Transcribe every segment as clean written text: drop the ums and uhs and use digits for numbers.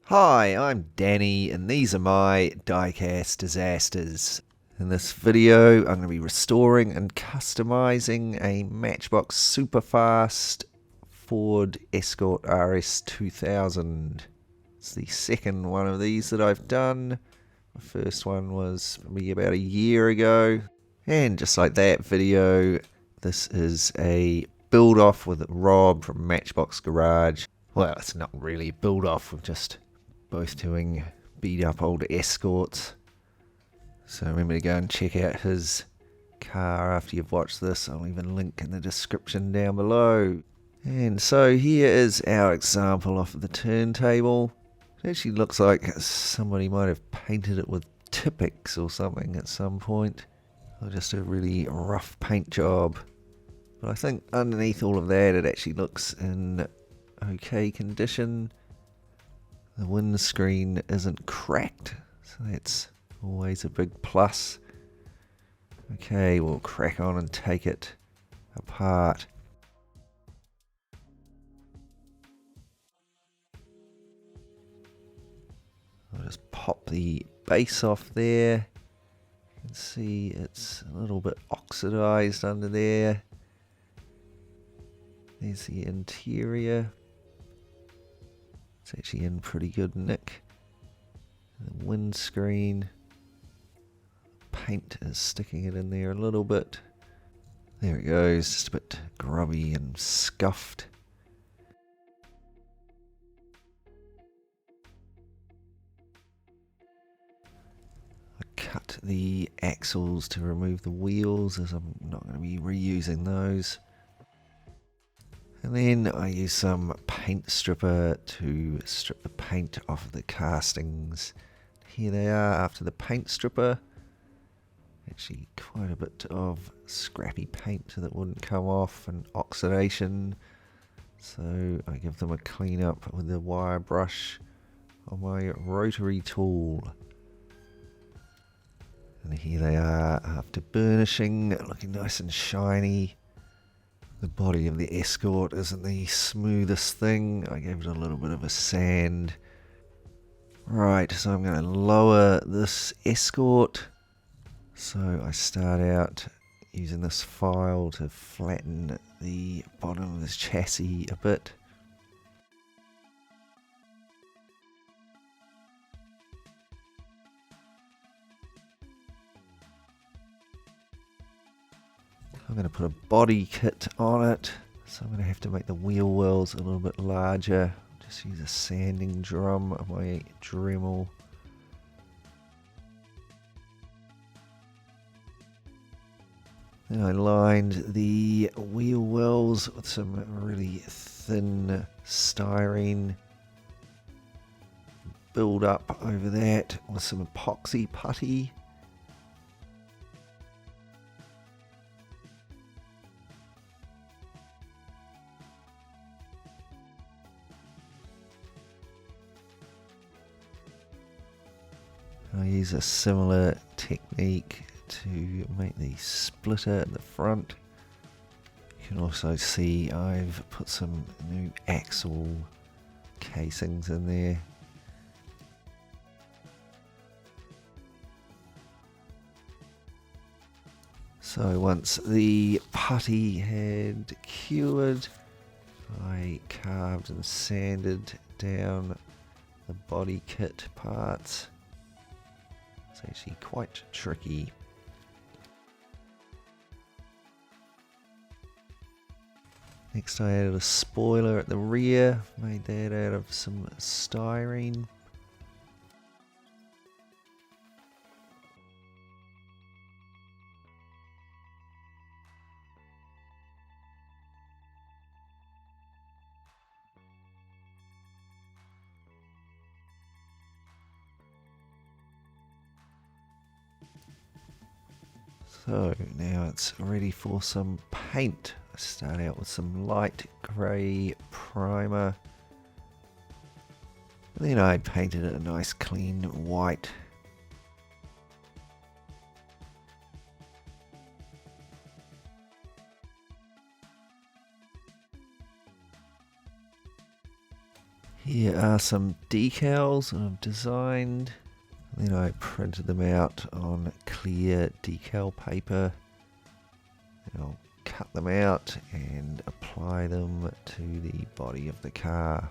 Hi, I'm Danny, and these are my Diecast Disasters. In this video, I'm going to be restoring and customizing a Matchbox Superfast Ford Escort RS2000. It's the second one of these that I've done. My first one was maybe about a year ago. And just like that video, this is a build-off with Rob from Matchbox Garage. Well, it's not really a build-off, we're just both doing beat up old Escorts. So remember to go and check out his car after you've watched this. I'll leave a link in the description down below. And so here is our example of the turntable. It actually looks like somebody might have painted it with Tipex or something at some point. Or just a really rough paint job. But I think underneath all of that it actually looks in okay condition. The windscreen isn't cracked, so that's always a big plus. Okay, we'll crack on and take it apart. I'll just pop the base off there. You can see it's a little bit oxidized under there. There's the interior. It's actually in pretty good nick. The windscreen. Paint is sticking it in there a little bit. There it goes, just a bit grubby and scuffed. I cut the axles to remove the wheels as I'm not going to be reusing those. And then I use some paint stripper to strip the paint off of the castings. Here they are after the paint stripper. Actually quite a bit of scrappy paint that wouldn't come off and oxidation. So I give them a clean up with the wire brush on my rotary tool. And here they are after burnishing, looking nice and shiny. The body of the Escort isn't the smoothest thing. I gave it a little bit of a sand. Right, so I'm going to lower this Escort. So I start out using this file to flatten the bottom of this chassis a bit. I'm going to put a body kit on it, so I'm going to have to make the wheel wells a little bit larger. Just use a sanding drum on my Dremel. Then I lined the wheel wells with some really thin styrene. Build up over that with some epoxy putty. I use a similar technique to make the splitter at the front. You can also see I've put some new axle casings in there. So once the putty had cured, I carved and sanded down the body kit parts. It's actually quite tricky. Next I added a spoiler at the rear, made that out of some styrene. So now it's ready for some paint. I start out with some light grey primer. And then I painted it a nice clean white. Here are some decals I've designed. Then I printed them out on clear decal paper. Then I'll cut them out and apply them to the body of the car.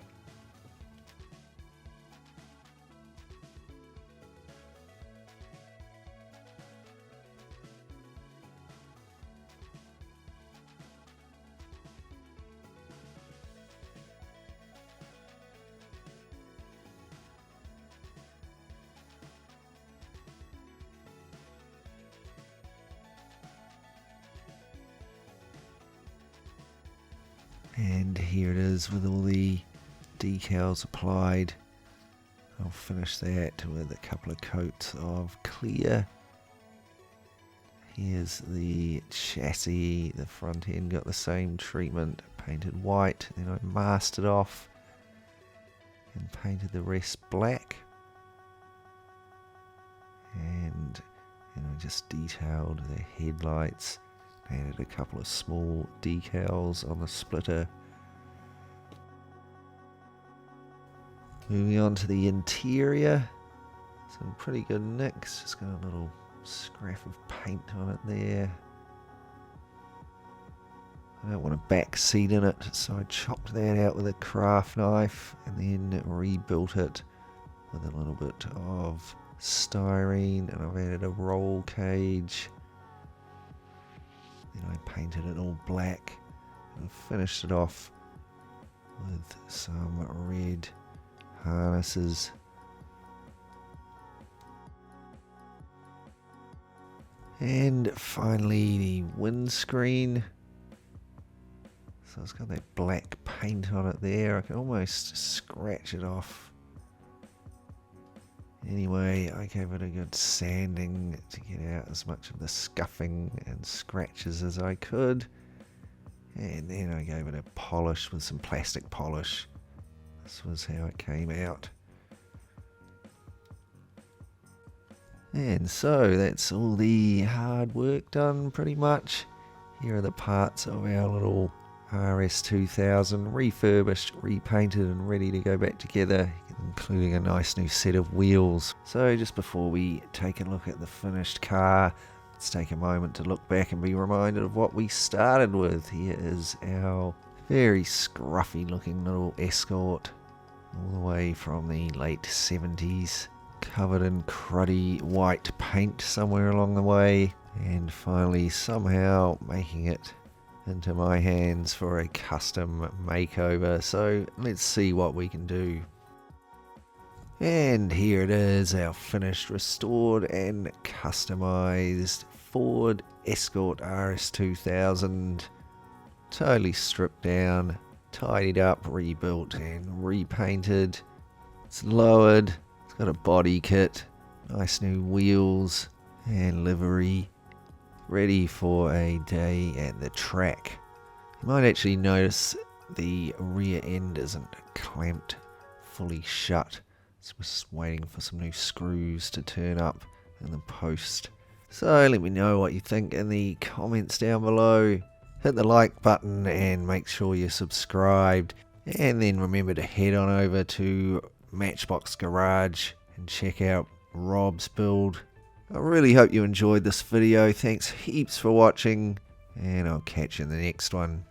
And here it is with all the decals applied. I'll finish that with a couple of coats of clear. Here's the chassis. The front end got the same treatment, painted white. Then I masked it off and painted the rest black. And I just detailed the headlights. Added a couple of small decals on the splitter. Moving on to the interior. Some pretty good nicks. Just got a little scrap of paint on it there. I don't want a back seat in it, so I chopped that out with a craft knife and then rebuilt it with a little bit of styrene, and I've added a roll cage. Then I painted it all black and finished it off with some red harnesses. And finally the windscreen. So it's got that black paint on it there. I can almost scratch it off. Anyway, I gave it a good sanding to get out as much of the scuffing and scratches as I could. And then I gave it a polish with some plastic polish. This was how it came out. And so that's all the hard work done pretty much. Here are the parts of our little RS2000 refurbished, repainted and ready to go back together, including a nice new set of wheels. So just before we take a look at the finished car, let's take a moment to look back and be reminded of what we started with. Here is our very scruffy looking little Escort, all the way from the late 70s, covered in cruddy white paint somewhere along the way, and finally somehow making it into my hands for a custom makeover. So let's see what we can do. And here it is, our finished, restored and customized Ford Escort RS2000. Totally stripped down, tidied up, rebuilt and repainted. It's lowered, it's got a body kit, nice new wheels and livery, ready for a day at the track. You might actually notice the rear end isn't clamped fully shut. It's just waiting for some new screws to turn up in the post. So let me know what you think in the comments down below. Hit the like button and make sure you're subscribed. And then remember to head on over to Matchbox Garage and check out Rob's build. I really hope you enjoyed this video. Thanks heaps for watching, and I'll catch you in the next one.